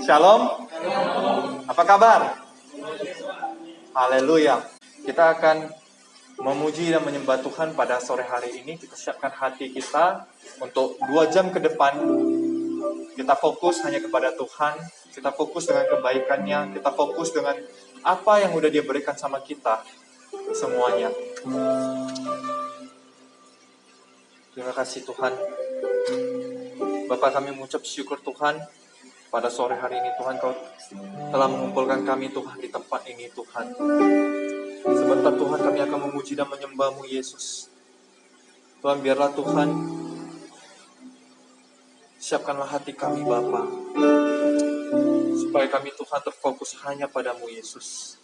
Shalom. Apa kabar? Haleluya. Kita akan memuji dan menyembah Tuhan pada sore hari ini. Kita siapkan hati kita untuk 2 jam ke depan. Kita fokus hanya kepada Tuhan. Kita fokus dengan kebaikannya. Kita fokus dengan apa yang udah Dia berikan sama kita. Semuanya. Terima kasih Tuhan. Bapak, kami mengucap syukur Tuhan. Pada sore hari ini Tuhan, Kau telah mengumpulkan kami Tuhan di tempat ini Tuhan. Sebentar Tuhan kami akan memuji dan menyembah-Mu Yesus. Tuhan, biarlah Tuhan siapkanlah hati kami Bapa, supaya kami Tuhan terfokus hanya pada-Mu Yesus.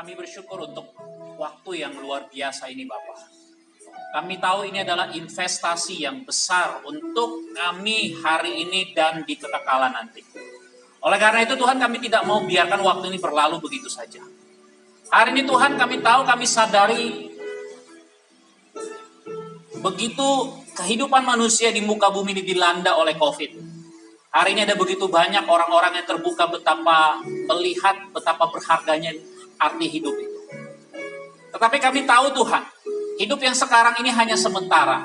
Kami bersyukur untuk waktu yang luar biasa ini Bapak. Kami tahu ini adalah investasi yang besar untuk kami hari ini dan di kekekalan nanti. Oleh karena itu Tuhan, kami tidak mau biarkan waktu ini berlalu begitu saja. Hari ini Tuhan, kami tahu, kami sadari begitu kehidupan manusia di muka bumi ini dilanda oleh COVID. Hari ini ada begitu banyak orang-orang yang terbuka betapa melihat betapa berharganya arti hidup itu. Tetapi kami tahu Tuhan, hidup yang sekarang ini hanya sementara.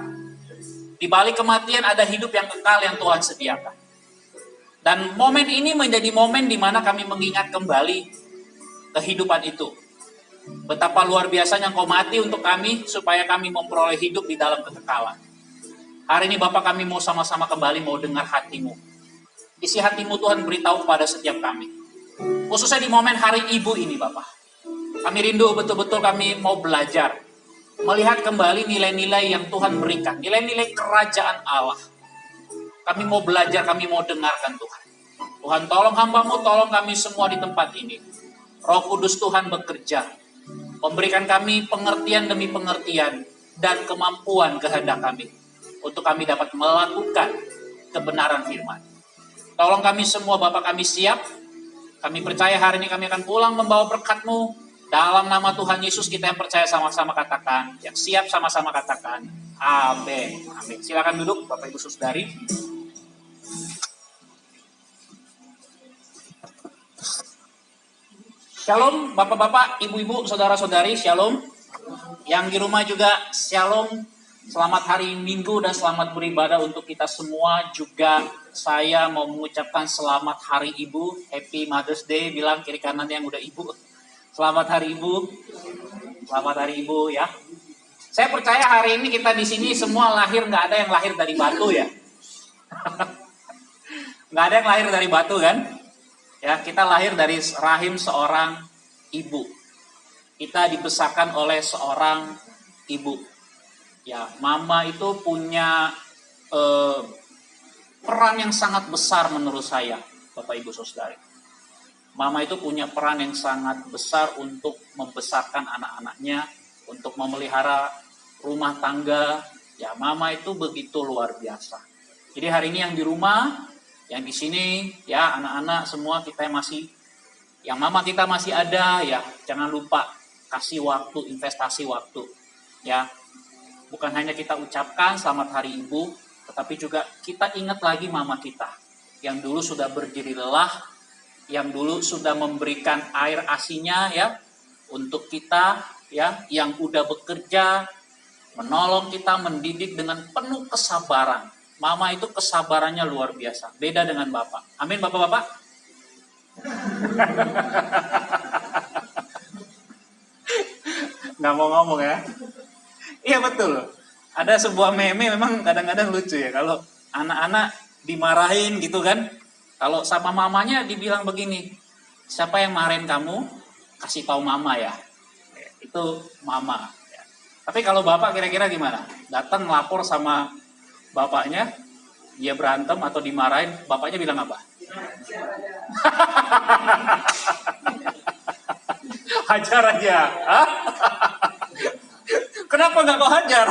Di balik kematian ada hidup yang kekal yang Tuhan sediakan. Dan momen ini menjadi momen di mana kami mengingat kembali kehidupan itu. Betapa luar biasanya Engkau mati untuk kami supaya kami memperoleh hidup di dalam kekekalan. Hari ini Bapak, kami mau sama-sama kembali mau dengar hati-Mu. Isi hati-Mu Tuhan beritahu kepada setiap kami. Khususnya di momen hari Ibu ini Bapak. Kami rindu betul-betul kami mau belajar. Melihat kembali nilai-nilai yang Tuhan berikan. Nilai-nilai kerajaan Allah. Kami mau belajar, kami mau dengarkan Tuhan. Tuhan tolong hamba-Mu, tolong kami semua di tempat ini. Roh Kudus Tuhan bekerja. Memberikan kami pengertian demi pengertian. Dan kemampuan kehendak kami. Untuk kami dapat melakukan kebenaran firman. Tolong kami semua Bapak, kami siap. Kami percaya hari ini kami akan pulang membawa berkat-Mu. Dalam nama Tuhan Yesus kita yang percaya sama-sama katakan. Yang siap sama-sama katakan. Amin. Amin. Silakan duduk Bapak Ibu Saudari. Shalom Bapak-bapak, Ibu-ibu, saudara-saudari, Shalom. Yang di rumah juga Shalom. Selamat hari Minggu dan selamat beribadah untuk kita semua. Juga saya mau mengucapkan selamat hari Ibu. Happy Mother's Day. Bilang kiri kanan yang udah Ibu. Selamat hari Ibu. Selamat hari Ibu ya. Saya percaya hari ini kita di sini semua lahir, nggak ada yang lahir dari batu ya. Nggak ada yang lahir dari batu kan? Ya, kita lahir dari rahim seorang ibu. Kita dibesarkan oleh seorang ibu. Ya, mama itu punya peran yang sangat besar menurut saya, Bapak Ibu Saudari. Mama itu punya peran yang sangat besar untuk membesarkan anak-anaknya, untuk memelihara rumah tangga. Ya, mama itu begitu luar biasa. Jadi hari ini yang di rumah, yang di sini, ya anak-anak semua kita masih, yang mama kita masih ada, ya jangan lupa kasih waktu, investasi waktu. Ya, bukan hanya kita ucapkan selamat hari Ibu, tetapi juga kita ingat lagi mama kita yang dulu sudah berdiri lelah, yang dulu sudah memberikan air asinya ya untuk kita ya, yang udah bekerja menolong kita, mendidik dengan penuh kesabaran. Mama itu kesabarannya luar biasa, beda dengan Bapak. Amin Bapak-bapak. Nggak mau ngomong ya. Iya betul. Ada sebuah meme memang kadang-kadang lucu ya, kalau anak-anak dimarahin gitu kan. Kalau sama mamanya dibilang begini, siapa yang marahin kamu? Kasih tahu mama ya. Itu mama. Tapi kalau bapak kira-kira gimana? Datang lapor sama bapaknya, dia berantem atau dimarahin, bapaknya bilang apa? Hajar aja. Kenapa nggak kau hajar?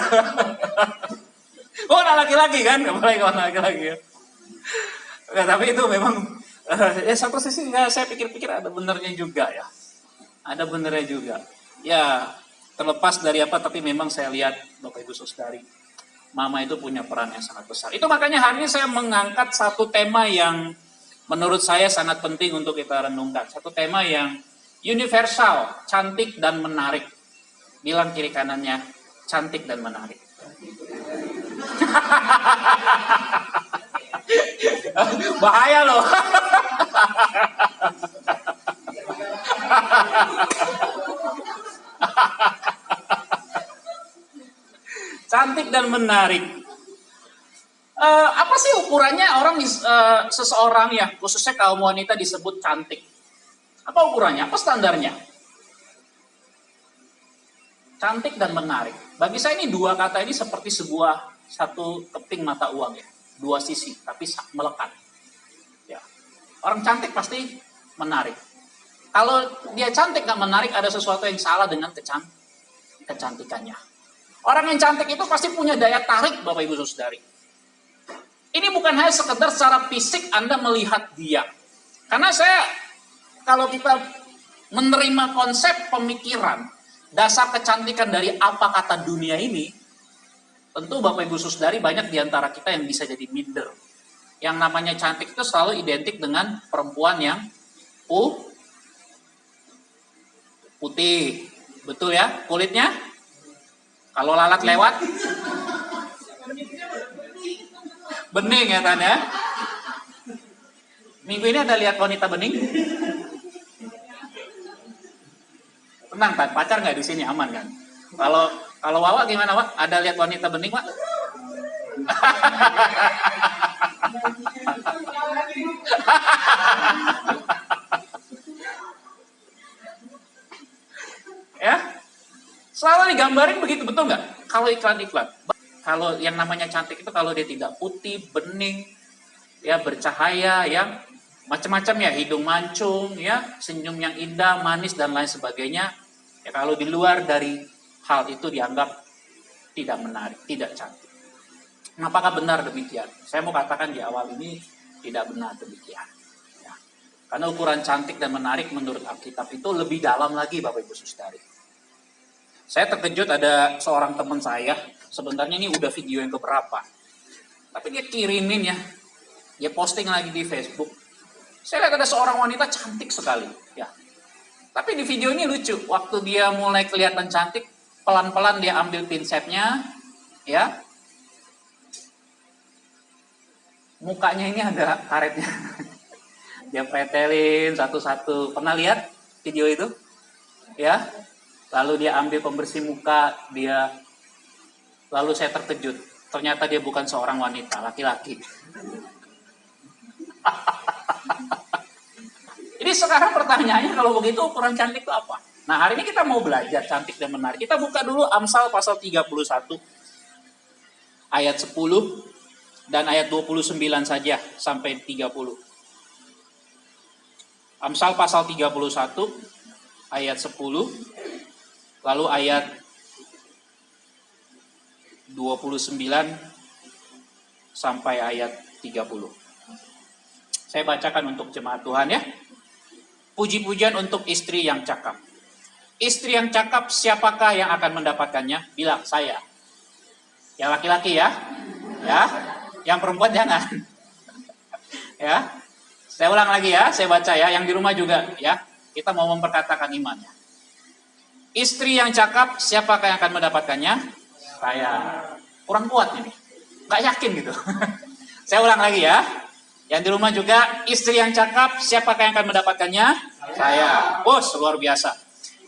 Kau anak laki-laki kan? Nggak boleh kau anak laki-laki ya. Nah, tapi itu memang satu sisi saya pikir-pikir ada benernya juga ya. Ada benernya juga. Ya, terlepas dari apa, tapi memang saya lihat Bapak Ibu Saudari, mama itu punya peran yang sangat besar. Itu makanya hari ini saya mengangkat satu tema yang menurut saya sangat penting untuk kita renungkan. Satu tema yang universal, cantik dan menarik. Bilang kiri kanannya, cantik dan menarik. Bahaya loh. Cantik dan menarik. Apa sih ukurannya orang seseorang ya, khususnya kaum wanita disebut cantik? Apa ukurannya? Apa standarnya? Cantik dan menarik. Bagi saya ini dua kata ini seperti sebuah satu keping mata uang ya. Dua sisi, tapi melekat. Ya. Orang cantik pasti menarik. Kalau dia cantik gak menarik, ada sesuatu yang salah dengan kecantikannya. Orang yang cantik itu pasti punya daya tarik, Bapak Ibu Saudari. Ini bukan hanya sekedar secara fisik Anda melihat dia. Karena kalau kita menerima konsep pemikiran, dasar kecantikan dari apa kata dunia ini, tentu Bapak Ibu Saudari banyak diantara kita yang bisa jadi minder. Yang namanya cantik itu selalu identik dengan perempuan yang putih, betul ya kulitnya? Kalau lalat lewat, bening ya Tan ya. Minggu ini ada lihat wanita bening? Tenang Tan, pacar nggak di sini, aman kan? Kalau Wawa gimana Wak? Ada lihat wanita bening Wak? Ya, selalu digambarin begitu, betul nggak? Kalau iklan-iklan, kalau yang namanya cantik itu kalau dia tidak putih, bening, ya bercahaya, ya macam-macam ya, hidung mancung, ya senyum yang indah, manis dan lain sebagainya. Ya kalau di luar dari hal itu dianggap tidak menarik, tidak cantik. Apakah benar demikian? Saya mau katakan di awal ini tidak benar demikian. Ya. Karena ukuran cantik dan menarik menurut Alkitab itu lebih dalam lagi, Bapak Ibu Saudari. Saya terkejut ada seorang teman saya, sebenarnya ini udah video yang keberapa. Tapi dia kirimin ya, dia posting lagi di Facebook. Saya lihat ada seorang wanita cantik sekali, ya. Tapi di video ini lucu, waktu dia mulai kelihatan cantik, pelan-pelan dia ambil pinsetnya, ya. Mukanya ini ada karetnya. Dia pretelin satu-satu. Pernah lihat video itu? Ya. Lalu dia ambil pembersih muka, lalu saya terkejut. Ternyata dia bukan seorang wanita, laki-laki. Jadi sekarang pertanyaannya kalau begitu ukuran cantik itu apa? Nah hari ini kita mau belajar cantik dan menarik. Kita buka dulu Amsal pasal 31 ayat 10 dan ayat 29 saja sampai 30. Amsal pasal 31 ayat 10 lalu ayat 29 sampai ayat 30. Saya bacakan untuk jemaat Tuhan ya. Puji-pujian untuk istri yang cakap. Istri yang cakap siapakah yang akan mendapatkannya? Bilang saya. Yang laki-laki ya. Ya. Yang perempuan jangan. Ya. Saya ulang lagi ya, saya baca ya, yang di rumah juga ya. Kita mau memperkatakan imannya. Istri yang cakap, siapakah yang akan mendapatkannya? Saya. Kurang kuat ini. Gak yakin gitu. Saya ulang lagi ya. Yang di rumah juga, istri yang cakap, siapakah yang akan mendapatkannya? Saya. Bos, luar biasa.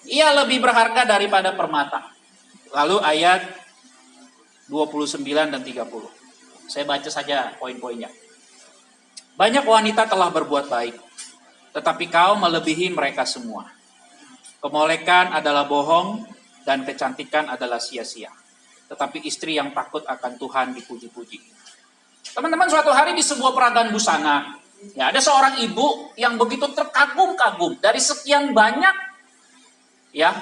Ia lebih berharga daripada permata. Lalu ayat 29 dan 30. Saya baca saja poin-poinnya. Banyak wanita telah berbuat baik, tetapi kau melebihi mereka semua. Kemolekan adalah bohong dan kecantikan adalah sia-sia. Tetapi istri yang takut akan Tuhan dipuji-puji. Teman-teman, suatu hari di sebuah peragaan busana, ya ada seorang ibu yang begitu terkagum-kagum dari sekian banyak ya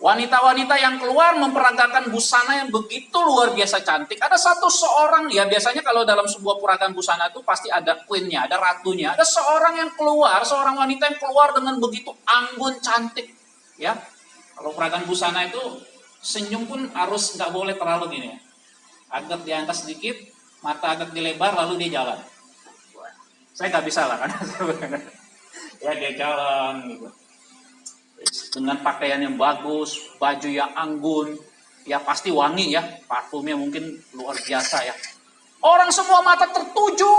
wanita-wanita yang keluar memperagakan busana yang begitu luar biasa cantik. Ada seorang ya, biasanya kalau dalam sebuah peragaan busana itu pasti ada queen-nya, ada ratunya. Ada seorang yang keluar, seorang wanita yang keluar dengan begitu anggun cantik. Ya, kalau peragaan busana itu senyum pun harus nggak boleh terlalu gini ya. Agak diangkat sedikit, mata agak dilebar, lalu dia jalan. Saya nggak bisa lah kan. Ya dia jalan gitu. Dengan pakaian yang bagus, baju yang anggun, ya pasti wangi ya, parfumnya mungkin luar biasa ya. Orang semua mata tertuju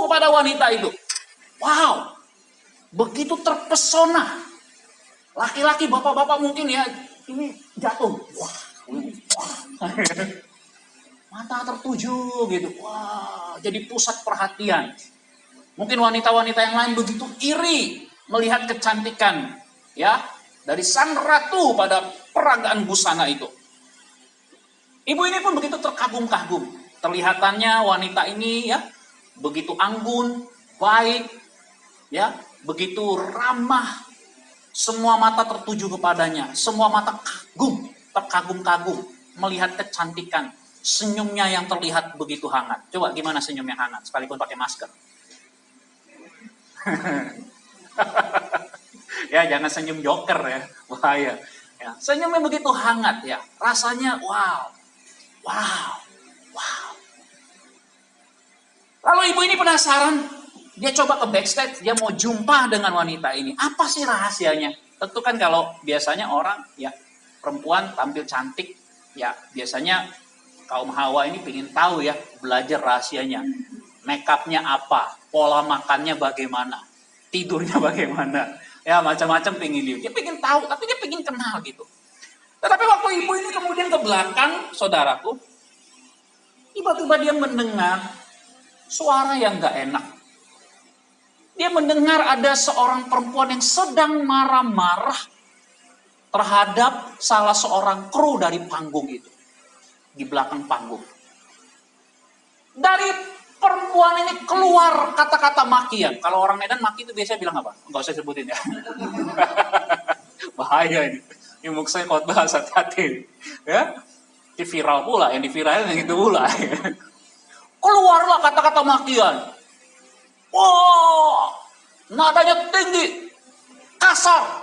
kepada wanita itu. Wow, begitu terpesona. Laki-laki, bapak-bapak mungkin ya, ini jatuh. Wah. Mata tertuju gitu. Wah, jadi pusat perhatian. Mungkin wanita-wanita yang lain begitu iri melihat kecantikan ya dari sang ratu pada peragaan busana itu. Ibu ini pun begitu terkagum-kagum. Terlihatannya wanita ini ya begitu anggun, baik, ya begitu ramah, Semua mata tertuju kepadanya, semua mata terkagum-kagum melihat kecantikan senyumnya yang terlihat begitu hangat. Coba gimana senyumnya hangat sekalipun pakai masker? Ya, jangan senyum joker ya, bahaya. Ya, senyumnya begitu hangat ya, rasanya wow, wow, wow. Lalu ibu ini penasaran, dia coba ke backstage, dia mau jumpa dengan wanita ini. Apa sih rahasianya? Tentu kan kalau biasanya orang ya perempuan tampil cantik, ya biasanya kaum Hawa ini pengen tahu ya, belajar rahasianya. Make upnya apa, pola makannya bagaimana, tidurnya bagaimana. Ya macam-macam pengen dia pengen tahu, tapi dia pengen kenal gitu. Tetapi waktu ibu ini kemudian ke belakang, saudaraku, tiba-tiba dia mendengar suara yang gak enak. Dia mendengar ada seorang perempuan yang sedang marah-marah terhadap salah seorang kru dari panggung itu. Di belakang panggung. Dari perempuan ini keluar kata-kata makian. Kalau orang Medan maki itu biasanya bilang apa? Enggak usah sebutin ya. Bahaya ini. Ini maksudnya khotbah, hati-hati. Ya. Di viral pula, yang di viralin yang itu pula. Keluarlah kata-kata makian. Wah, nadanya tinggi, kasar,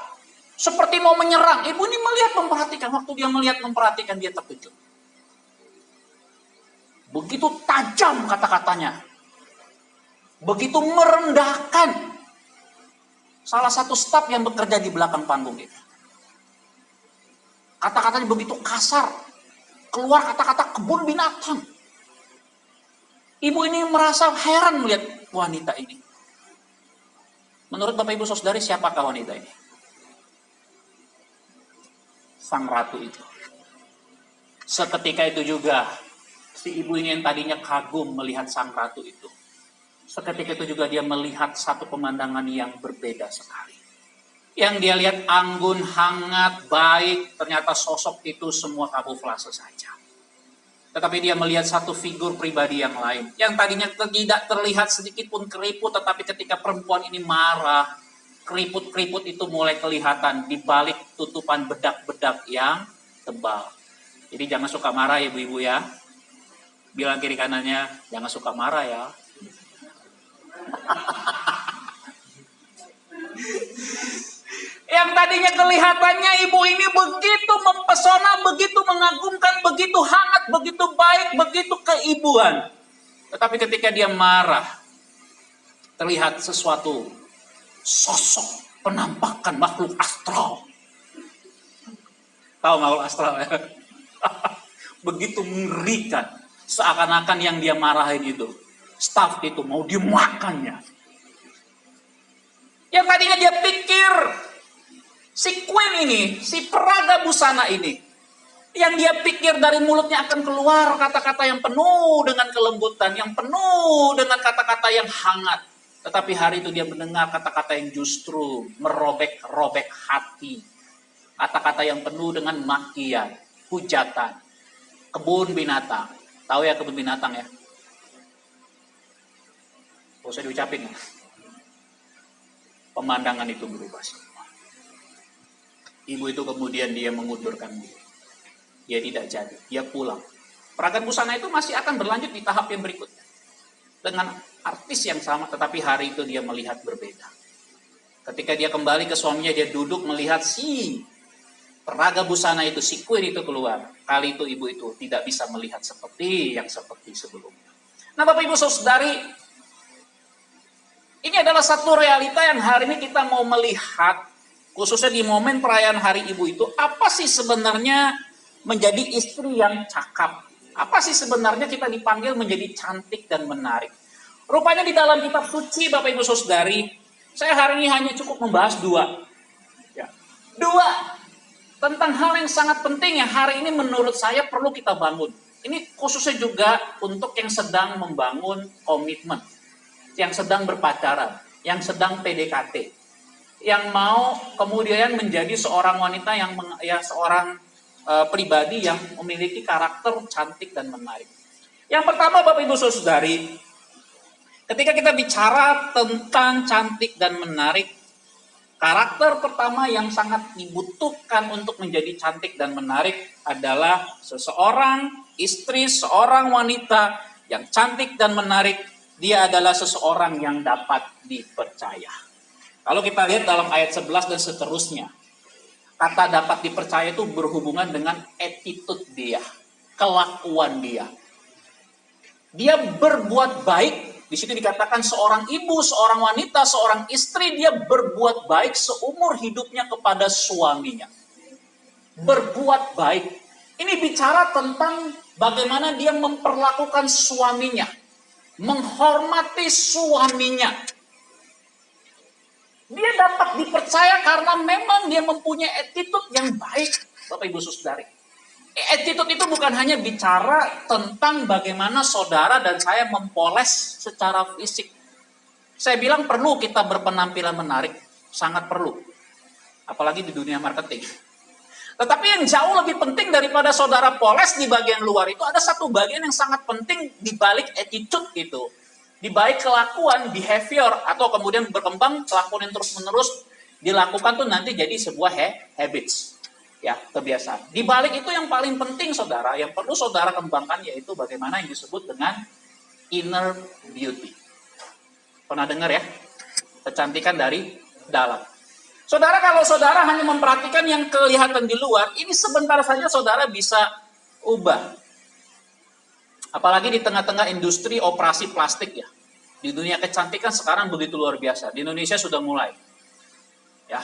seperti mau menyerang. Ibu ini melihat memperhatikan, waktu dia melihat memperhatikan dia terkejut. Begitu tajam kata-katanya. Begitu merendahkan salah satu staf yang bekerja di belakang panggung itu. Kata-katanya begitu kasar. Keluar kata-kata kebun binatang. Ibu ini merasa heran melihat wanita ini. Menurut Bapak Ibu Saudari, siapakah wanita ini? Sang ratu itu. Seketika itu juga si ibu ini yang tadinya kagum melihat sang ratu itu. Seketika itu juga dia melihat satu pemandangan yang berbeda sekali. Yang dia lihat anggun, hangat, baik, ternyata sosok itu semua kamuflase saja. Tetapi dia melihat satu figur pribadi yang lain. Yang tadinya tidak terlihat sedikit pun keriput, tetapi ketika perempuan ini marah, keriput-keriput itu mulai kelihatan di balik tutupan bedak-bedak yang tebal. Jadi jangan suka marah ya ibu-ibu ya. Bilang kiri kanannya, jangan suka marah ya. Yang tadinya kelihatannya ibu ini begitu mempesona, begitu mengagumkan, begitu hangat, begitu baik, begitu keibuan. Tetapi ketika dia marah, terlihat sesuatu sosok penampakan makhluk astral. Tahu makhluk astral ya? Begitu mengerikan. Seakan-akan yang dia marahin itu, staf itu mau dimakannya. Yang tadinya dia pikir si queen ini, si peraga busana ini, yang dia pikir dari mulutnya akan keluar kata-kata yang penuh dengan kelembutan, yang penuh dengan kata-kata yang hangat. Tetapi hari itu dia mendengar kata-kata yang justru merobek-robek hati. Kata-kata yang penuh dengan makian, hujatan, kebun binatang. Tahu ya kebun binatang ya? Gak usah diucapin ya. Pemandangan itu berubah semua. Ibu itu kemudian dia mengundurkan diri. Dia tidak jadi, dia pulang. Peragaan busana itu masih akan berlanjut di tahap yang berikutnya. Dengan artis yang sama, tetapi hari itu dia melihat berbeda. Ketika dia kembali ke suaminya, dia duduk melihat si peraga busana itu, si queen itu keluar. Kali itu ibu itu tidak bisa melihat seperti sebelumnya. Nah Bapak Ibu Saudari, ini adalah satu realita yang hari ini kita mau melihat, khususnya di momen perayaan Hari Ibu itu, apa sih sebenarnya menjadi istri yang cakap? Apa sih sebenarnya kita dipanggil menjadi cantik dan menarik? Rupanya di dalam kitab suci Bapak Ibu Saudari, saya hari ini hanya cukup membahas dua. Ya. Dua tentang hal yang sangat penting yang hari ini menurut saya perlu kita bangun. Ini khususnya juga untuk yang sedang membangun komitmen, yang sedang berpacaran, yang sedang PDKT, yang mau kemudian menjadi seorang wanita yang seorang pribadi yang memiliki karakter cantik dan menarik. Yang pertama Bapak Ibu Saudari, ketika kita bicara tentang cantik dan menarik, Karakter pertama yang sangat dibutuhkan untuk menjadi cantik dan menarik adalah seseorang istri, seorang wanita yang cantik dan menarik. Dia adalah seseorang yang dapat dipercaya. Kalau kita lihat dalam ayat 11 dan seterusnya, kata dapat dipercaya itu berhubungan dengan attitude dia, kelakuan dia. Dia berbuat baik. Di situ dikatakan seorang ibu, seorang wanita, seorang istri, dia berbuat baik seumur hidupnya kepada suaminya. Berbuat baik. Ini bicara tentang bagaimana dia memperlakukan suaminya. Menghormati suaminya. Dia dapat dipercaya karena memang dia mempunyai attitude yang baik, Bapak Ibu Saudari. Attitude itu bukan hanya bicara tentang bagaimana saudara dan saya mempoles secara fisik. Saya bilang perlu kita berpenampilan menarik, sangat perlu. Apalagi di dunia marketing. Tetapi yang jauh lebih penting daripada saudara poles di bagian luar itu, ada satu bagian yang sangat penting di balik attitude itu. Di balik kelakuan, behavior, atau kemudian berkembang, kelakuan yang terus-menerus dilakukan tuh nanti jadi sebuah habits. Ya, kebiasaan. Di balik itu yang paling penting saudara, yang perlu saudara kembangkan yaitu bagaimana yang disebut dengan inner beauty. Pernah dengar ya? Kecantikan dari dalam. Saudara, kalau saudara hanya memperhatikan yang kelihatan di luar, ini sebentar saja saudara bisa ubah. Apalagi di tengah-tengah industri operasi plastik ya. Di dunia kecantikan sekarang begitu luar biasa. Di Indonesia sudah mulai. Ya.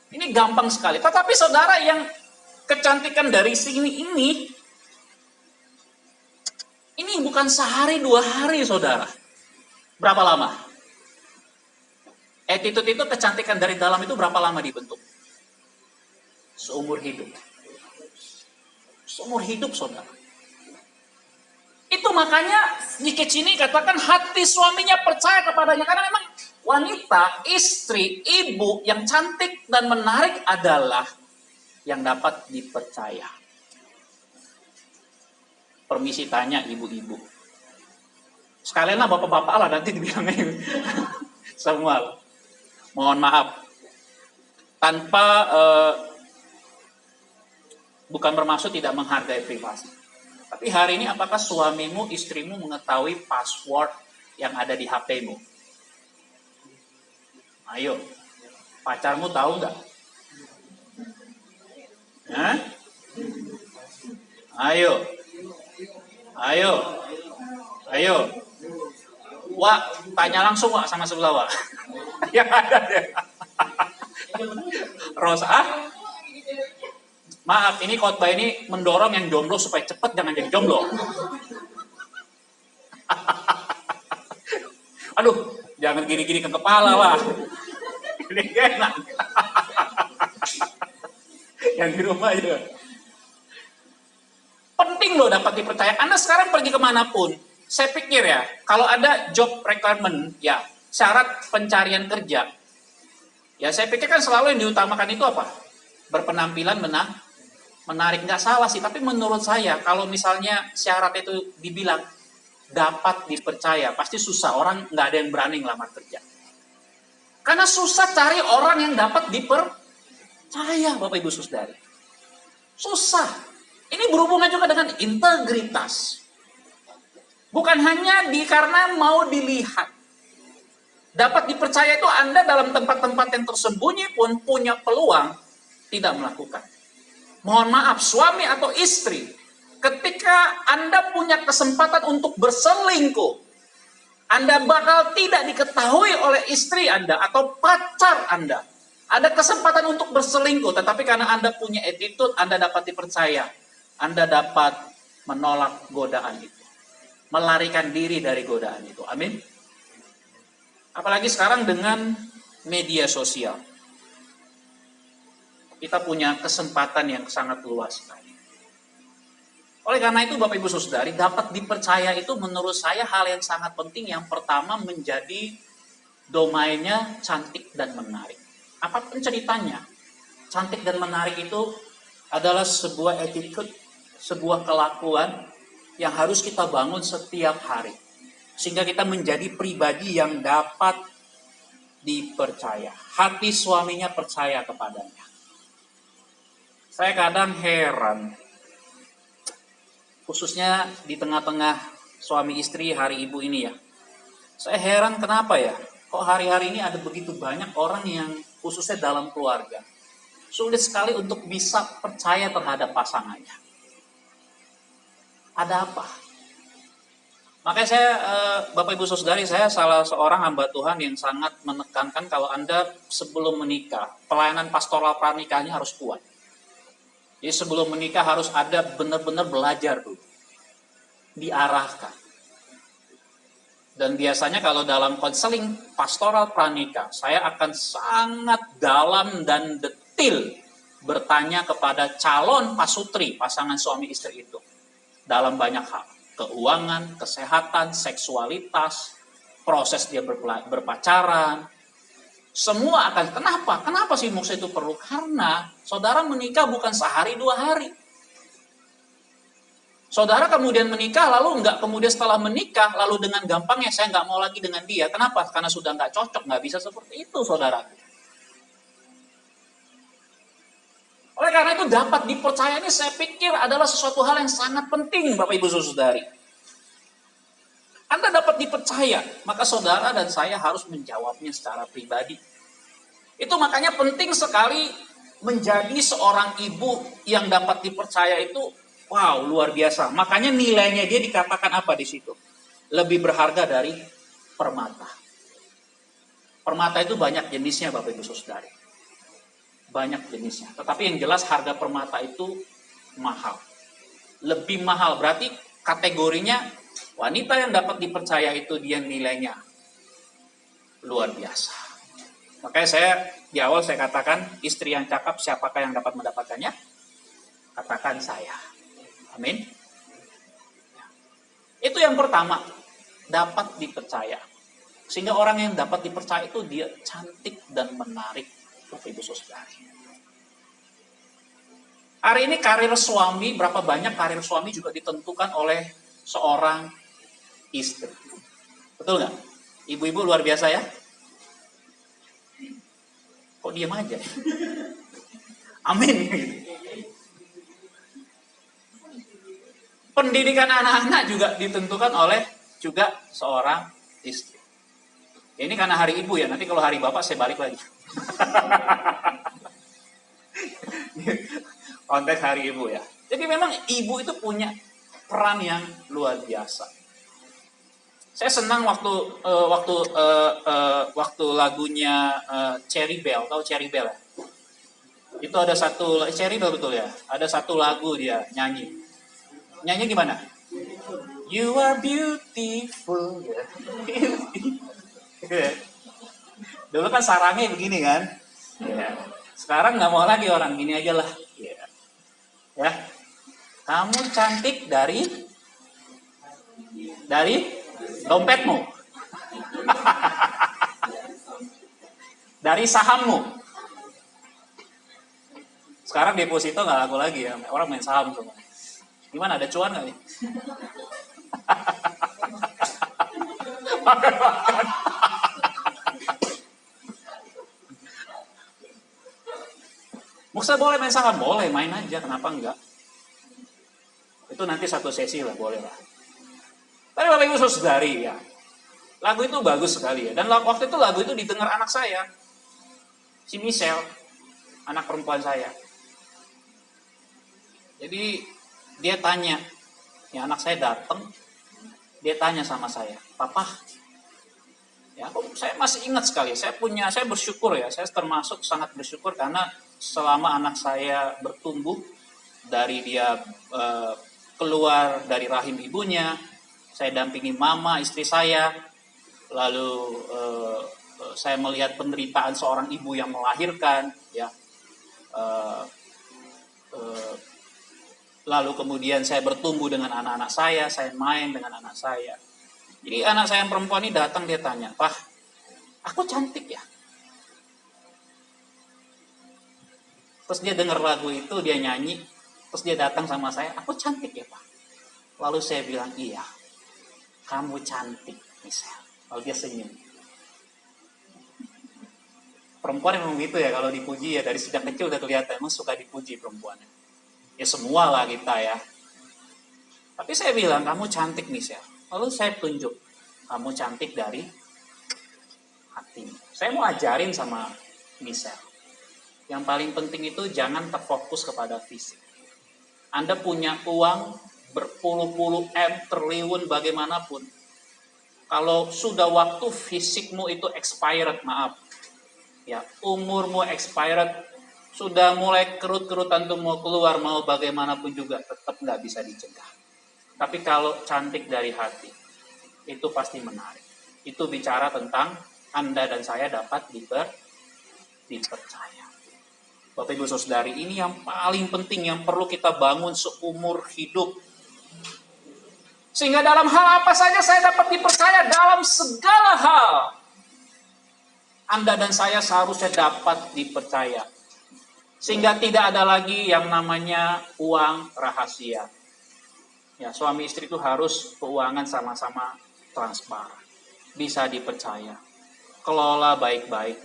Ini gampang sekali. Tetapi saudara yang kecantikan dari sini ini bukan sehari 2 hari saudara. Berapa lama? Attitude itu, kecantikan dari dalam itu berapa lama dibentuk? Seumur hidup. Seumur hidup saudara. Itu makanya di sini katakan hati suaminya percaya kepadanya. Karena memang wanita, istri, ibu yang cantik dan menarik adalah yang dapat dipercaya. Permisi tanya ibu-ibu. Sekalianlah bapak-bapak lah nanti dibilangnya semua. Mohon maaf. Tanpa bukan bermaksud tidak menghargai privasi. Tapi hari ini apakah suamimu, istrimu mengetahui password yang ada di HP-mu? Ayo, pacarmu tahu nggak? Hah? Ayo, ayo, ayo. Wah, tanya langsung Wak sama sebelah Wak. Yang ada deh. Rosa, maaf, ini khotbah ini mendorong yang jomblo supaya cepat jangan jadi jomblo. Aduh, jangan gini-gini ke kepala lah. Ini enak. Yang di rumah itu. Penting loh dapat dipercaya. Anda sekarang pergi kemanapun, saya pikir ya, kalau ada job requirement, ya syarat pencarian kerja, ya saya pikir kan selalu yang diutamakan itu apa? Berpenampilan menarik, nggak salah sih. Tapi menurut saya, kalau misalnya syarat itu dibilang dapat dipercaya, pasti susah. Orang nggak ada yang berani ngelamar kerja. Karena susah cari orang yang dapat dipercaya, Bapak Ibu Saudari. Susah. Ini berhubungan juga dengan integritas. Bukan hanya karena mau dilihat. Dapat dipercaya itu Anda dalam tempat-tempat yang tersembunyi pun punya peluang tidak melakukan. Mohon maaf, suami atau istri, ketika Anda punya kesempatan untuk berselingkuh, Anda bakal tidak diketahui oleh istri Anda atau pacar Anda. Ada kesempatan untuk berselingkuh, tetapi karena Anda punya attitude, Anda dapat dipercaya. Anda dapat menolak godaan itu. Melarikan diri dari godaan itu. Amin. Apalagi sekarang dengan media sosial. Kita punya kesempatan yang sangat luas sekali. Oleh karena itu Bapak Ibu Saudari, dapat dipercaya itu menurut saya hal yang sangat penting. Yang pertama menjadi domainnya cantik dan menarik. Apapun ceritanya, cantik dan menarik itu adalah sebuah attitude, sebuah kelakuan yang harus kita bangun setiap hari. Sehingga kita menjadi pribadi yang dapat dipercaya. Hati suaminya percaya kepadanya. Saya kadang heran, khususnya di tengah-tengah suami istri hari ibu ini ya. Saya heran kenapa ya, kok hari-hari ini ada begitu banyak orang yang khususnya dalam keluarga sulit sekali untuk bisa percaya terhadap pasangannya. Ada apa? Makanya saya, Bapak Ibu Saudari, saya salah seorang hamba Tuhan yang sangat menekankan kalau Anda sebelum menikah, pelayanan pastoral pernikahannya harus kuat. Jadi sebelum menikah harus ada benar-benar belajar dulu, diarahkan. Dan biasanya kalau dalam konseling pastoral pranikah, saya akan sangat dalam dan detil bertanya kepada calon pasutri, pasangan suami istri itu, dalam banyak hal. Keuangan, kesehatan, seksualitas, proses dia berpacaran, semua akan. Kenapa sih musa itu perlu? Karena saudara menikah bukan sehari 2 hari. Saudara kemudian menikah, lalu kemudian setelah menikah, lalu dengan gampangnya saya nggak mau lagi dengan dia. Kenapa? Karena sudah nggak cocok, nggak bisa seperti itu, saudara. Oleh karena itu dapat dipercaya ini saya pikir adalah sesuatu hal yang sangat penting, Bapak Ibu Saudari. Anda dapat dipercaya, maka saudara dan saya harus menjawabnya secara pribadi. Itu makanya penting sekali menjadi seorang ibu yang dapat dipercaya itu, wow, luar biasa. Makanya nilainya dia dikatakan apa di situ? Lebih berharga dari permata. Permata itu banyak jenisnya, Bapak Ibu Saudari. Banyak jenisnya. Tetapi yang jelas harga permata itu mahal. Lebih mahal, berarti kategorinya wanita yang dapat dipercaya itu dia nilainya luar biasa. Makanya saya di awal saya katakan, istri yang cakap siapakah yang dapat mendapatkannya? Katakan saya. Amin. Itu yang pertama, dapat dipercaya. Sehingga orang yang dapat dipercaya itu dia cantik dan menarik, Bapak Ibu Saudari. Hari ini karir suami, berapa banyak karir suami juga ditentukan oleh seorang istri. Betul nggak? Ibu-ibu luar biasa ya? Kok diam aja? Amin. Pendidikan anak-anak juga ditentukan oleh juga seorang istri. Ini karena hari ibu ya, nanti kalau hari bapak saya balik lagi. Konteks hari ibu ya. Jadi memang ibu itu punya peran yang luar biasa. Saya senang waktu lagunya Cherry Bell, tahu Cherry Bell ya? Itu ada satu Cherry Bell betul ya. Ada satu lagu dia nyanyi. Nyanyi gimana? You are beautiful. Dulu kan sarangnya begini kan. Ya. Sekarang nggak mau lagi orang gini aja lah. Ya, kamu cantik dari dompetmu, dari sahammu. Sekarang deposito nggak laku lagi ya, orang main saham semua. Gimana, ada cuan nggak nih? Muksa boleh main saham? Boleh, main aja, kenapa enggak? Itu nanti satu sesi lah, boleh lah. Tapi Bapak Ibu Saudari ya, lagu itu bagus sekali ya. Dan waktu itu lagu itu didengar anak saya, si Michelle, anak perempuan saya. Jadi dia tanya, ya anak saya datang, dia tanya sama saya, Papa, ya saya masih ingat sekali, saya bersyukur ya, saya termasuk sangat bersyukur karena selama anak saya bertumbuh dari dia keluar dari rahim ibunya, saya dampingi mama istri saya, lalu saya melihat penderitaan seorang ibu yang melahirkan, ya, lalu kemudian saya bertumbuh dengan anak-anak saya main dengan anak saya. Jadi anak saya yang perempuan ini datang, dia tanya, Pak, aku cantik ya? Terus dia dengar lagu itu, dia nyanyi, terus dia datang sama saya, aku cantik ya Pak? Lalu saya bilang, iya, kamu cantik Michelle. Lalu dia senyum. perempuan emang gitu ya, kalau dipuji ya dari sejak kecil udah kelihatan, emang suka dipuji perempuannya. Ya semua lah kita ya. Tapi saya bilang, kamu cantik Michelle. Lalu saya tunjuk, kamu cantik dari hati. Saya mau ajarin sama Michelle. Yang paling penting itu jangan terfokus kepada fisik. Anda punya uang berpuluh-puluh M, triliun bagaimanapun. Kalau sudah waktu fisikmu itu expired, maaf. Ya, umurmu expired, sudah mulai kerut-kerutan tuh mau keluar, mau bagaimanapun juga tetap nggak bisa dicegah. Tapi kalau cantik dari hati, itu pasti menarik. Itu bicara tentang Anda dan saya dapat dipercaya. Bapak Ibu Saudari, ini yang paling penting yang perlu kita bangun seumur hidup. Sehingga dalam hal apa saja saya dapat dipercaya, dalam segala hal. Anda dan saya seharusnya dapat dipercaya. Sehingga tidak ada lagi yang namanya uang rahasia. Ya, suami istri itu harus keuangan sama-sama transparan. Bisa dipercaya. Kelola baik-baik.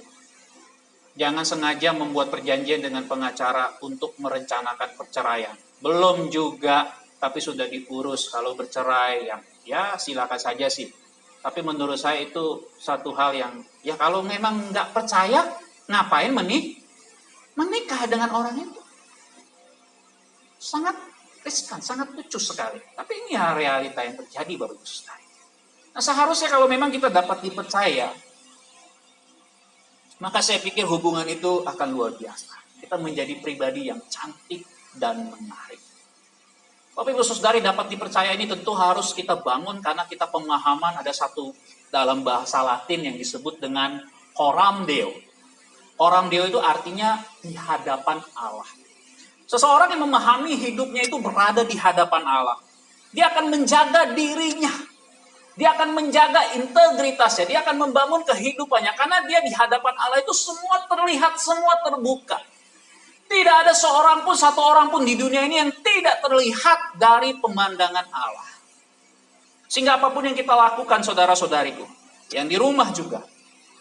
Jangan sengaja membuat perjanjian dengan pengacara untuk merencanakan perceraian. Belum juga, tapi sudah diurus. Kalau bercerai, ya silakan saja sih. Tapi menurut saya itu satu hal yang, ya kalau memang nggak percaya, ngapain menikah dengan orang itu? Sangat riskan, sangat lucu sekali. Tapi ini ya realita yang terjadi, Bapak Ibu Saudara. Nah, seharusnya kalau memang kita dapat dipercaya, maka saya pikir hubungan itu akan luar biasa. Kita menjadi pribadi yang cantik dan menarik. Bapak Ibu Saudari, dapat dipercaya ini tentu harus kita bangun karena kita pemahaman ada satu dalam bahasa Latin yang disebut dengan coram Deo. Coram Deo itu artinya di hadapan Allah. Seseorang yang memahami hidupnya itu berada di hadapan Allah. Dia akan menjaga dirinya. Dia akan menjaga integritasnya. Dia akan membangun kehidupannya. Karena dia di hadapan Allah itu semua terlihat, semua terbuka. Tidak ada seorang pun, satu orang pun di dunia ini yang tidak terlihat dari pemandangan Allah. Sehingga apapun yang kita lakukan, saudara-saudariku, yang di rumah juga.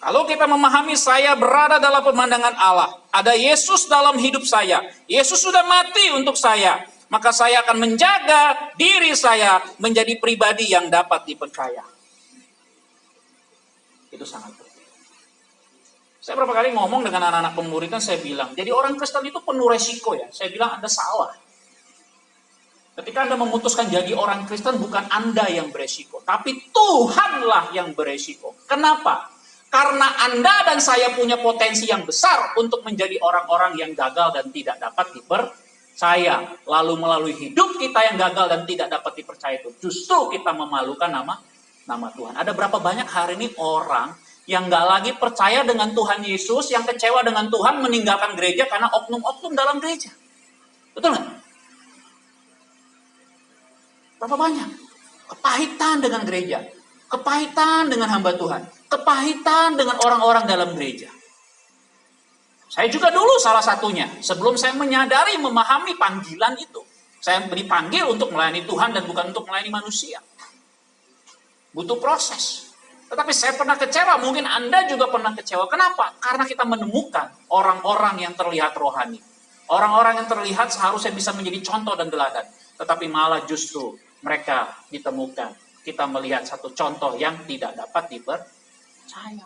Kalau kita memahami saya berada dalam pemandangan Allah, ada Yesus dalam hidup saya, Yesus sudah mati untuk saya, maka saya akan menjaga diri saya menjadi pribadi yang dapat dipercaya. Itu sangat penting. Saya berapa kali ngomong dengan anak-anak pemuridan, saya bilang, jadi orang Kristen itu penuh resiko ya. Saya bilang Anda salah. Ketika Anda memutuskan jadi orang Kristen, bukan Anda yang beresiko, tapi Tuhanlah yang beresiko. Kenapa? Karena Anda dan saya punya potensi yang besar untuk menjadi orang-orang yang gagal dan tidak dapat dipercaya. Lalu melalui hidup kita yang gagal dan tidak dapat dipercaya itu, justru kita memalukan nama Tuhan. Ada berapa banyak hari ini orang yang nggak lagi percaya dengan Tuhan Yesus, yang kecewa dengan Tuhan, meninggalkan gereja karena oknum-oknum dalam gereja. Betul nggak? Berapa banyak? Kepahitan dengan gereja, kepahitan dengan hamba Tuhan, kepahitan dengan orang-orang dalam gereja. Saya juga dulu salah satunya, sebelum saya menyadari, memahami panggilan itu. Saya dipanggil untuk melayani Tuhan dan bukan untuk melayani manusia. Butuh proses. Tetapi saya pernah kecewa, mungkin Anda juga pernah kecewa. Kenapa? Karena kita menemukan orang-orang yang terlihat rohani. Orang-orang yang terlihat seharusnya bisa menjadi contoh dan teladan. Tetapi malah justru mereka ditemukan. Kita melihat satu contoh yang tidak dapat dipercaya.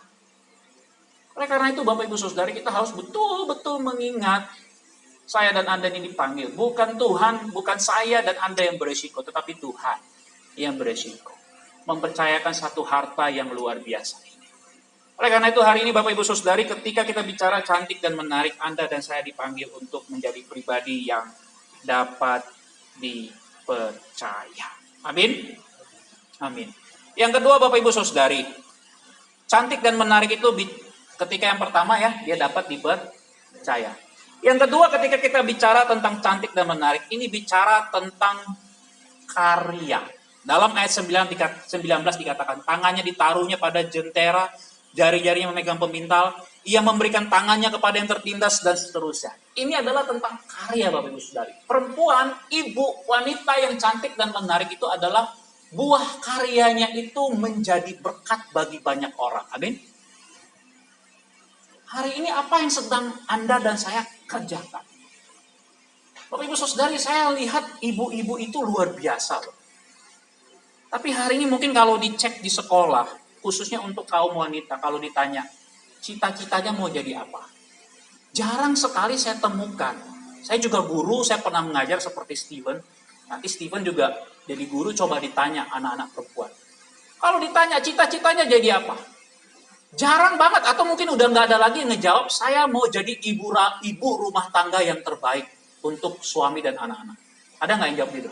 Oleh karena itu Bapak Ibu Saudari, kita harus betul-betul mengingat saya dan Anda ini dipanggil. Bukan Tuhan, bukan saya dan Anda yang beresiko, tetapi Tuhan yang beresiko. Mempercayakan satu harta yang luar biasa ini. Oleh karena itu hari ini Bapak Ibu Saudari, ketika kita bicara cantik dan menarik, Anda dan saya dipanggil untuk menjadi pribadi yang dapat dipercaya. Amin. Amin. Yang kedua Bapak Ibu Saudari, cantik dan menarik itu ketika yang pertama ya, dia dapat dipercaya. Yang kedua ketika kita bicara tentang cantik dan menarik, ini bicara tentang karya. Dalam ayat 19 dikatakan, tangannya ditaruhnya pada jentera, jari-jarinya memegang pemintal, ia memberikan tangannya kepada yang tertindas, dan seterusnya. Ini adalah tentang karya Bapak Ibu Saudari. Perempuan, ibu, wanita yang cantik dan menarik itu adalah buah karyanya itu menjadi berkat bagi banyak orang. Amin. Hari ini apa yang sedang Anda dan saya kerjakan? Bapak Ibu Saudari, saya lihat ibu-ibu itu luar biasa loh. Tapi hari ini mungkin kalau dicek di sekolah, khususnya untuk kaum wanita, kalau ditanya, cita-citanya mau jadi apa? Jarang sekali saya temukan. Saya juga guru, saya pernah mengajar seperti Steven. Nanti Steven juga jadi guru, coba ditanya anak-anak perempuan. Kalau ditanya cita-citanya jadi apa? Jarang banget, atau mungkin udah nggak ada lagi yang ngejawab, saya mau jadi ibu rumah tangga yang terbaik untuk suami dan anak-anak. Ada nggak yang jawab gitu?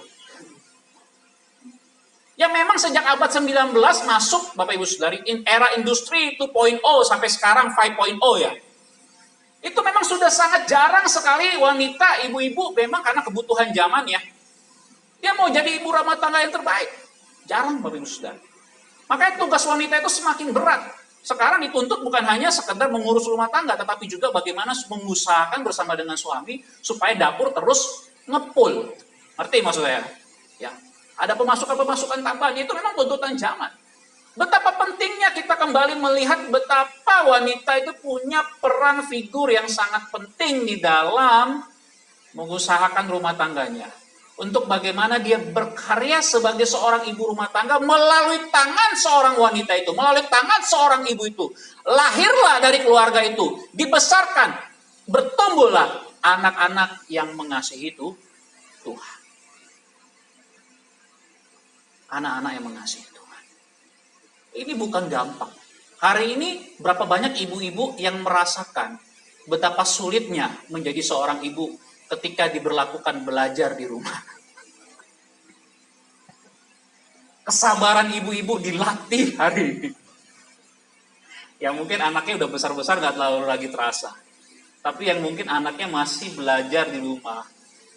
Yang memang sejak abad 19 masuk, Bapak Ibu Saudari, era industri 2.0 sampai sekarang 5.0 ya. Itu memang sudah sangat jarang sekali wanita, ibu-ibu, memang karena kebutuhan zaman ya. Dia mau jadi ibu rumah tangga yang terbaik. Jarang Bapak Ibu Saudari. Makanya tugas wanita itu semakin berat. Sekarang dituntut bukan hanya sekedar mengurus rumah tangga, tetapi juga bagaimana mengusahakan bersama dengan suami supaya dapur terus ngepul. Ngerti maksud saya? Ya. Ada pemasukan-pemasukan tambahan, itu memang tuntutan zaman. Betapa pentingnya kita kembali melihat betapa wanita itu punya peran figur yang sangat penting di dalam mengusahakan rumah tangganya. Untuk bagaimana dia berkarya sebagai seorang ibu rumah tangga melalui tangan seorang wanita itu, melalui tangan seorang ibu itu. Lahirlah dari keluarga itu, dibesarkan, bertumbuhlah anak-anak yang mengasihi itu Tuhan. Anak-anak yang mengasihi Tuhan. Ini bukan gampang. Hari ini berapa banyak ibu-ibu yang merasakan betapa sulitnya menjadi seorang ibu ketika diberlakukan belajar di rumah. Kesabaran ibu-ibu dilatih hari ini. Yang mungkin anaknya udah besar-besar gak terlalu lagi terasa. Tapi yang mungkin anaknya masih belajar di rumah,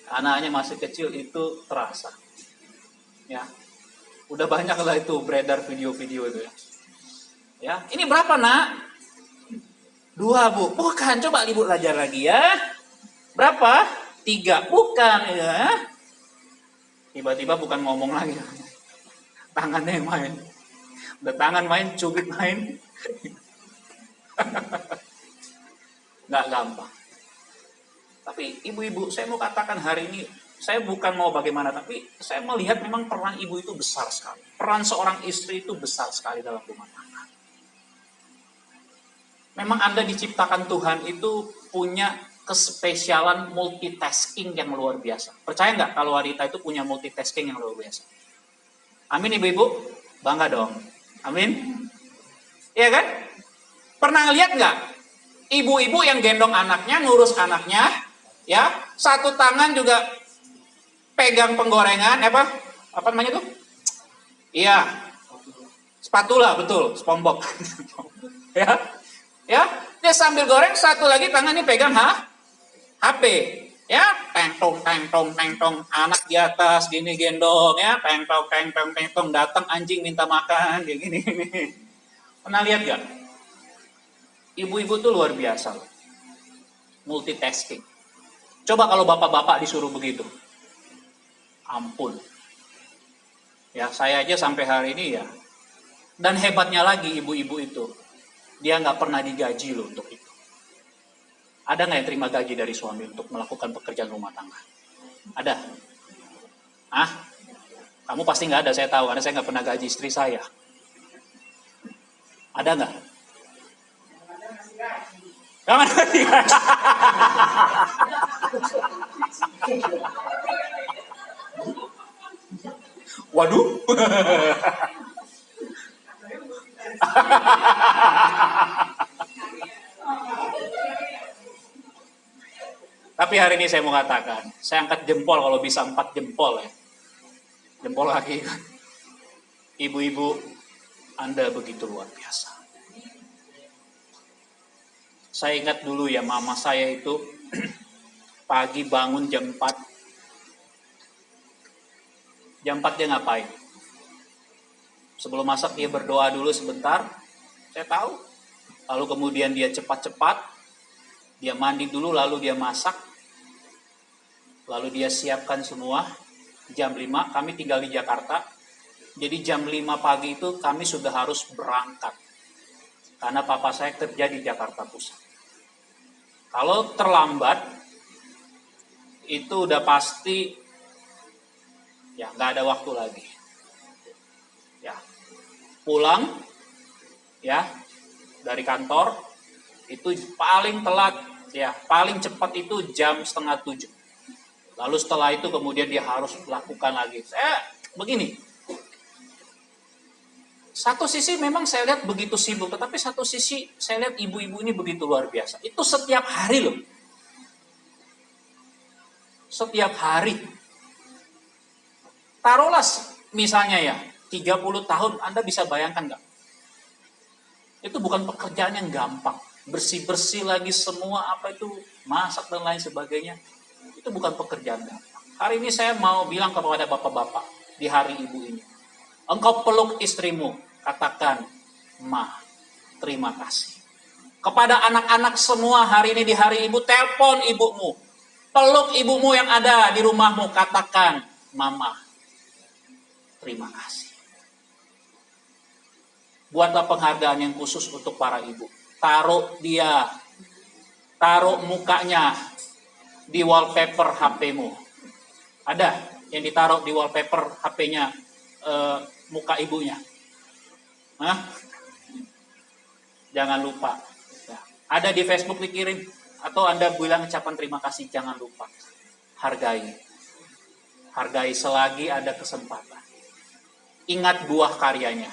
anaknya masih kecil, itu terasa. Ya, udah banyak lah itu beredar video-video itu ya. Ya, ini berapa nak? 2 bu. Bukan, coba ibu belajar lagi ya. Berapa? 3. Bukan ya. Tiba-tiba bukan ngomong lagi. Tangannya yang main. Udah tangan main, cubit main. Nggak gampang. Tapi ibu-ibu, saya mau katakan hari ini, saya bukan mau bagaimana, tapi saya melihat memang peran ibu itu besar sekali. Peran seorang istri itu besar sekali dalam rumah tangga. Memang Anda diciptakan Tuhan itu punya kespesialan multitasking yang luar biasa. Percaya nggak kalau wanita itu punya multitasking yang luar biasa? Amin ibu-ibu? Bangga dong. Amin? Iya kan? Pernah lihat nggak? Ibu-ibu yang gendong anaknya, ngurus anaknya, ya, satu tangan juga pegang penggorengan, apa namanya tuh? Iya, spatula, betul, SpongeBob. ya, dia sambil goreng, satu lagi tangan ini pegang HP, ya, tengtong, anak di atas gini gendong, ya, tengtong, datang anjing minta makan, kayak gini. Pernah lihat gak? Ibu-ibu tuh luar biasa, multitasking. Coba kalau bapak-bapak disuruh begitu, ampun. Ya, saya aja sampai hari ini ya. Dan hebatnya lagi ibu-ibu itu, dia nggak pernah digaji loh untuk itu. Ada nggak yang terima gaji dari suami untuk melakukan pekerjaan rumah tangga? Ada? Kamu pasti nggak ada, saya tahu. Karena saya nggak pernah gaji istri saya. Ada nggak? Jangan gaji. Waduh. Tapi hari ini saya mau katakan, saya angkat jempol kalau bisa 4 jempol ya. Jempol kaki. Ibu-ibu, Anda begitu luar biasa. Saya ingat dulu ya, mama saya itu pagi bangun jam 4. Jam 4 dia ngapain? Sebelum masak dia berdoa dulu sebentar, saya tahu. Lalu kemudian dia cepat-cepat, dia mandi dulu, lalu dia masak. Lalu dia siapkan semua. Jam 5, kami tinggal di Jakarta. Jadi jam 5 pagi itu kami sudah harus berangkat. Karena papa saya kerja di Jakarta Pusat. Kalau terlambat, itu udah pasti ya nggak ada waktu lagi. Ya, pulang ya dari kantor itu paling telat ya, paling cepat itu jam 6:30. Lalu setelah itu kemudian dia harus lakukan lagi. Begini, satu sisi memang saya lihat begitu sibuk, tetapi satu sisi saya lihat ibu-ibu ini begitu luar biasa. Itu setiap hari loh. Setiap hari. Taruhlah misalnya ya, 30 tahun, Anda bisa bayangkan nggak? Itu bukan pekerjaan yang gampang. Bersih-bersih lagi semua, apa itu, masak dan lain sebagainya. Itu bukan pekerjaan gampang. Hari ini saya mau bilang kepada bapak-bapak di hari ibu ini. Engkau peluk istrimu, katakan, Ma, terima kasih. Kepada anak-anak semua hari ini di hari ibu, telepon ibumu. Peluk ibumu yang ada di rumahmu, katakan, Mama, terima kasih. Buatlah penghargaan yang khusus untuk para ibu. Taruh mukanya di wallpaper HP-mu. Ada yang ditaruh di wallpaper HP-nya muka ibunya. Hah? Jangan lupa. Ya. Ada di Facebook dikirim. Atau Anda bilang ucapan terima kasih, jangan lupa. Hargai. Hargai selagi ada kesempatan. Ingat buah karyanya.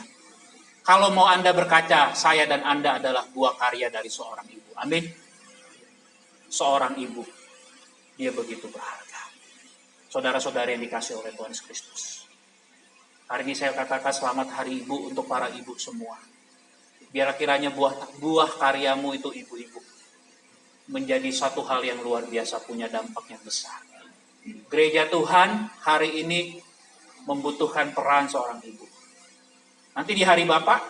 Kalau mau Anda berkaca, saya dan Anda adalah buah karya dari seorang ibu. Amin. Seorang ibu. Dia begitu berharga. Saudara-saudari yang dikasih oleh Tuhan Yesus Kristus. Hari ini saya katakan selamat hari ibu untuk para ibu semua. Biar kiranya buah karyamu itu ibu-ibu menjadi satu hal yang luar biasa, punya dampak yang besar. Gereja Tuhan hari ini membutuhkan peran seorang ibu. Nanti di hari Bapak,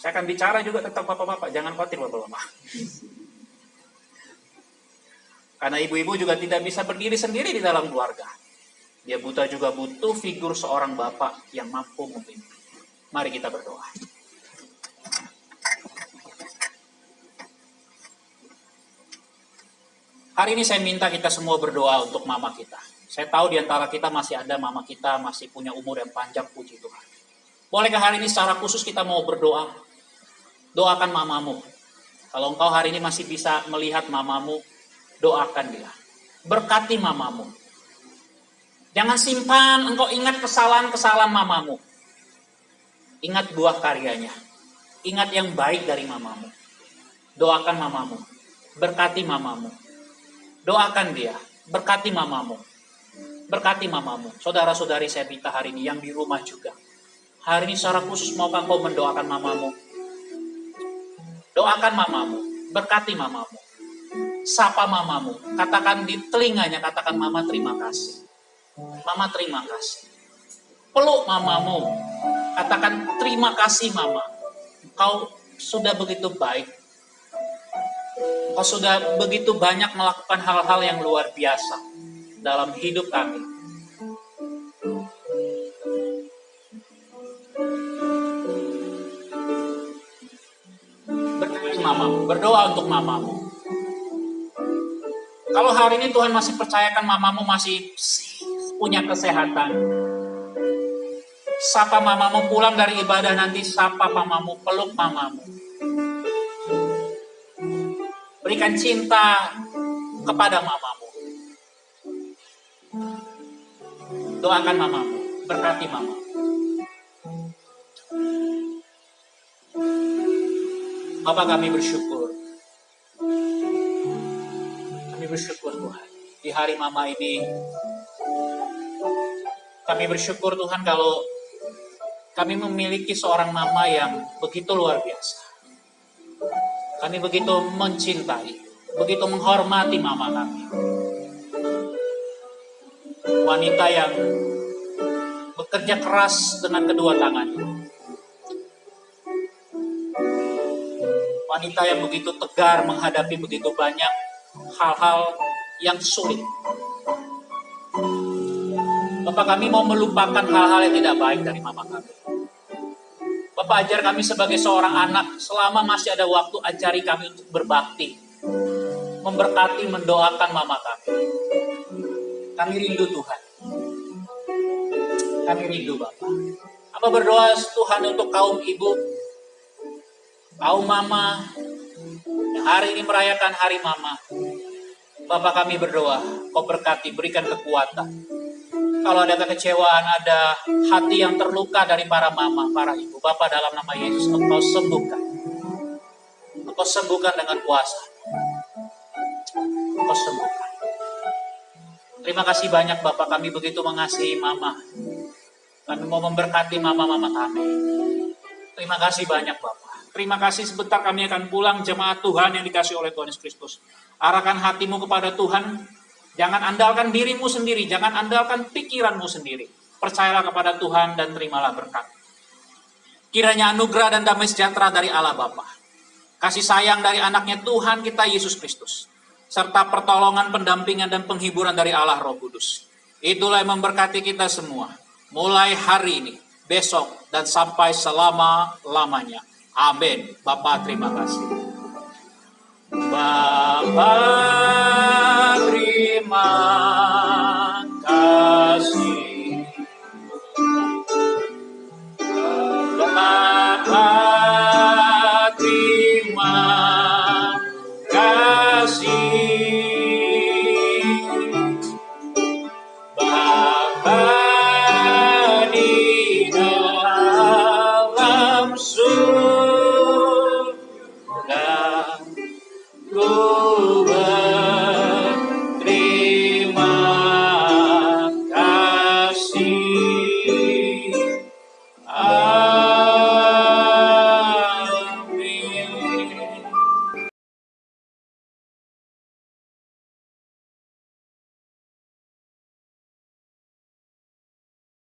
saya akan bicara juga tentang bapak-bapak. Jangan khawatir bapak-bapak. Karena ibu-ibu juga tidak bisa berdiri sendiri di dalam keluarga. Dia juga butuh figur seorang bapak yang mampu memimpin. Mari kita berdoa. Hari ini saya minta kita semua berdoa untuk mama kita. Saya tahu di antara kita masih ada mama kita masih punya umur yang panjang, puji Tuhan. Bolehkah hari ini secara khusus kita mau berdoa? Doakan mamamu. Kalau engkau hari ini masih bisa melihat mamamu, doakan dia. Berkati mamamu. Jangan simpan, engkau ingat kesalahan-kesalahan mamamu. Ingat buah karyanya. Ingat yang baik dari mamamu. Doakan mamamu. Berkati mamamu. Doakan dia. Berkati mamamu. Berkati mamamu. Saudara-saudari saya minta hari ini yang di rumah juga. Hari ini secara khusus maukah kau mendoakan mamamu? Doakan mamamu. Berkati mamamu. Sapa mamamu. Katakan di telinganya, katakan mama terima kasih. Mama terima kasih. Peluk mamamu. Katakan terima kasih mama. Kau sudah begitu baik. Kau sudah begitu banyak melakukan hal-hal yang luar biasa dalam hidup kami. Berkati mamamu. Berdoa untuk mamamu. Kalau hari ini Tuhan masih percayakan mamamu masih punya kesehatan. Sapa mamamu pulang dari ibadah nanti, sapa mamamu, peluk mamamu. Berikan cinta kepada mamamu. Doakan mamamu, berkati mamamu. Bapa, kami bersyukur. Kami bersyukur Tuhan. Di hari mama ini, kami bersyukur Tuhan kalau kami memiliki seorang mama yang begitu luar biasa. Kami begitu mencintai, begitu menghormati mama kami. Wanita yang bekerja keras dengan kedua tangannya. Wanita yang begitu tegar menghadapi begitu banyak hal-hal yang sulit. Bapak, kami mau melupakan hal-hal yang tidak baik dari mama kami. Bapak, ajar kami sebagai seorang anak, selama masih ada waktu, ajari kami untuk berbakti. memberkati, mendoakan mama kami. Kami rindu Tuhan. Kami rindu Bapak. Hamba berdoa Tuhan untuk kaum ibu, kaum mama, yang hari ini merayakan hari mama. Bapak kami berdoa, Kau berkati, berikan kekuatan. Kalau ada kekecewaan, ada hati yang terluka dari para mama, para ibu, Bapak dalam nama Yesus, Engkau sembuhkan. Engkau sembuhkan dengan kuasa. Engkau sembuhkan. Terima kasih banyak Bapak, kami begitu mengasihi mama. Kami mau memberkati mama-mama kami. Terima kasih banyak Bapak. Terima kasih, sebentar kami akan pulang, jemaat Tuhan yang dikasih oleh Tuhan Yesus Kristus. Arahkan hatimu kepada Tuhan. Jangan andalkan dirimu sendiri, jangan andalkan pikiranmu sendiri. Percayalah kepada Tuhan dan terimalah berkat. Kiranya anugerah dan damai sejahtera dari Allah Bapa, kasih sayang dari anaknya Tuhan kita Yesus Kristus, serta pertolongan, pendampingan, dan penghiburan dari Allah Roh Kudus. Itulah yang memberkati kita semua, mulai hari ini, besok, dan sampai selama-lamanya. Amin. Bapa, terima kasih. Bapa, terima